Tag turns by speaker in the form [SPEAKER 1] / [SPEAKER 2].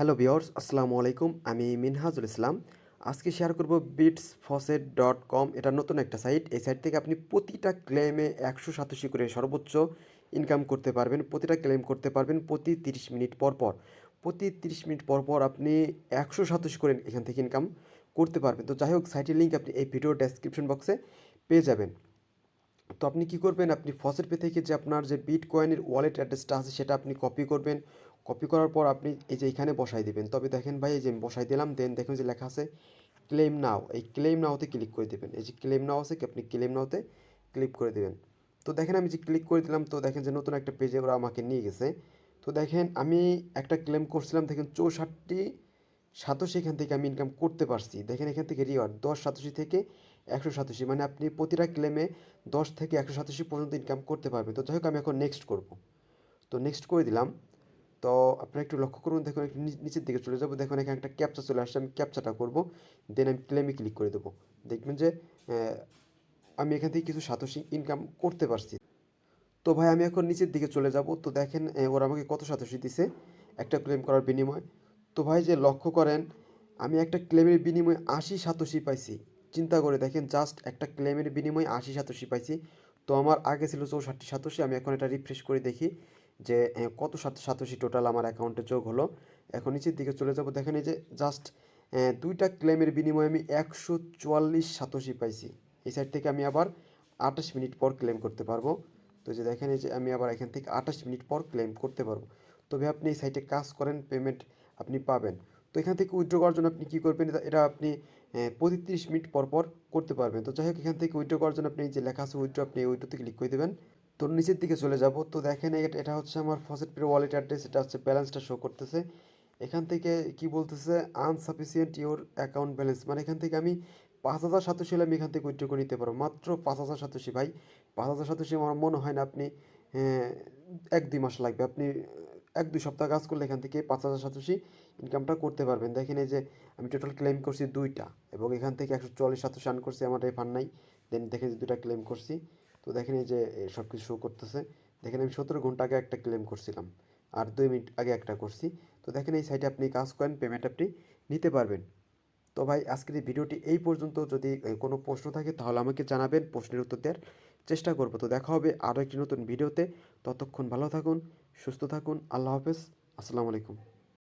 [SPEAKER 1] Hello viewers, আসসালামু আলাইকুম। আমি মিনহাজুল ইসলাম। আজকে শেয়ার করব bitsfaucet.com। এটা নতুন একটা সাইট। এই সাইট থেকে আপনি প্রতিটা ক্লেমে 187 করে সর্বোচ্চ ইনকাম করতে পারবেন। প্রতিটা ক্লেম করতে পারবেন প্রতি 30 মিনিট পর পর। প্রতি 30 মিনিট পর পর আপনি 187 করে এখান থেকে ইনকাম করতে পারবেন। তো যাই হোক, সাইটের লিঙ্ক আপনি এই ভিডিওর ডেসক্রিপশন বক্সে পেয়ে যাবেন। তো আপনি কি করবেন, আপনি ফসেট পে থেকে যে আপনার যে বিটকয়েনের ওয়ালেট অ্যাড্রেসটা আছে সেটা আপনি কপি করবেন। কপি করার পর আপনি এই যে এখানে বসাই দিবেন। তবে দেখেন ভাই, এই যে আমি বসাই দিলাম, দেন দেখুন যে লেখা আছে ক্লেম নাও। এই ক্লেম নাওতে ক্লিক করে দেবেন। এই যে ক্লেম নাও আছে, আপনি ক্লেম নাওতে ক্লিক করে দেবেন। তো দেখেন আমি যে ক্লিক করে দিলাম, তো দেখেন যে নতুন একটা পেজে ওরা আমাকে নিয়ে গেছে। তো দেখেন আমি একটা ক্লেম করছিলাম, দেখেন 64 সাতোশি এখান থেকে আমি ইনকাম করতে পারছি। দেখেন এখান থেকে রিওয়ার্ড 10 সাতোশি থেকে 187, মানে আপনি প্রতিটা ক্লেমে 10 থেকে 187 পর্যন্ত ইনকাম করতে পারবেন। তো যাই হোক, আমি এখন নেক্সট করব। তো নেক্সট করে দিলাম। তো আপনারা একটু লক্ষ্য করুন, দেখুন একটু নিচের দিকে চলে যাবো, দেখুন এখানে একটা ক্যাপচা চলে আসছে। আমি ক্যাপচাটা করব, দেন আমি ক্লেমে ক্লিক করে দেবো। দেখবেন যে আমি এখান থেকে কিছু সাতোশি ইনকাম করতে পারছি। তো ভাই আমি এখন নিচের দিকে চলে যাব। তো দেখেন ওরা আমাকে কত সাতোশি দিছে একটা ক্লেম করার বিনিময়। তো ভাই যে লক্ষ্য করেন, আমি একটা ক্লেমের বিনিময়ে 80 সাতোশি পাইছি। চিন্তা করে দেখেন, জাস্ট একটা ক্লেমের বিনিময়ে 80 সাতোশি পাইছি। তো আমার আগে ছিল 64 সাতোশি। আমি এখন এটা রিফ্রেশ করে দেখি যে কত সাতোশি টোটাল আমার অ্যাকাউন্টে যোগ হলো। এখন নিচের দিকে চলে যাব, দেখেন এই যে জাস্ট দুইটা ক্লেমের বিনিময়ে আমি 144 সাতোশি পাইছি। এই সাইড থেকে আমি আবার 28 মিনিট পর ক্লেম করতে পারবো। তো যে দেখেন এই যে আমি আবার এখান থেকে 28 মিনিট পর ক্লেম করতে পারবো। তবে আপনি এই সাইটে কাজ করেন, পেমেন্ট আপনি পাবেন। তো এখান থেকে উইথড্র করার জন্য আপনি কী করবেন, এটা আপনি প্রতি 30 মিনিট পর পর করতে পারবেন। তো যাই হোক, এখান থেকে উইথড্র করার জন্য আপনি যে লেখা আছে উইথড্র, আপনি উইথড্রতে ক্লিক করে দেবেন। তো নিচের দিকে চলে যাব। তো দেখেন এটা হচ্ছে আমার ফসেট পে ওয়ালেট অ্যাড্রেস। এটা হচ্ছে ব্যালেন্সটা শো করতেছে। এখান থেকে কি বলতেছে, আনসাফিসিয়েন্ট ইওর অ্যাকাউন্ট ব্যালেন্স, মানে এখান থেকে আমি 5,000 সাতোশি হলে আমি এখান থেকে উইথড্র করে নিতে পারবো। মাত্র 5,000 সাতোশি ভাই। 5,000 সাতোশি আমার মনে হয় না আপনি 1-2 মাস লাগবে। আপনি 1-2 সপ্তাহ কাজ করলে এখান থেকে 5,000 সাতোশি ইনকামটা করতে পারবেন। দেখেন এই যে আমি টোটাল ক্লেম করছি দুইটা, এবং এখান থেকে 144 সাতোশি আর্ন করছি, আমার রেফান্ড নাই। দেন দেখেন যে দুইটা ক্লেম করছি। তো দেখেন এই যে সব কিছু শো করতেছে। দেখেন আমি 17 ঘন্টা আগে একটা ক্লেম করছিলাম, আর 2 মিনিট আগে একটা করছি। তো দেখেন এই সাইটে আপনি কাজ করেন, পেমেন্ট আপনি নিতে পারবেন। তো ভাই আজকের এই ভিডিওটি এই পর্যন্ত। যদি কোনো প্রশ্ন থাকে তাহলে আমাকে জানাবেন, প্রশ্নের উত্তর দেওয়ার চেষ্টা করব। তো দেখা হবে আরও একটি নতুন ভিডিওতে। ততক্ষণ ভালো থাকুন, সুস্থ থাকুন। আল্লাহ হাফেজ, আসসালামু আলাইকুম।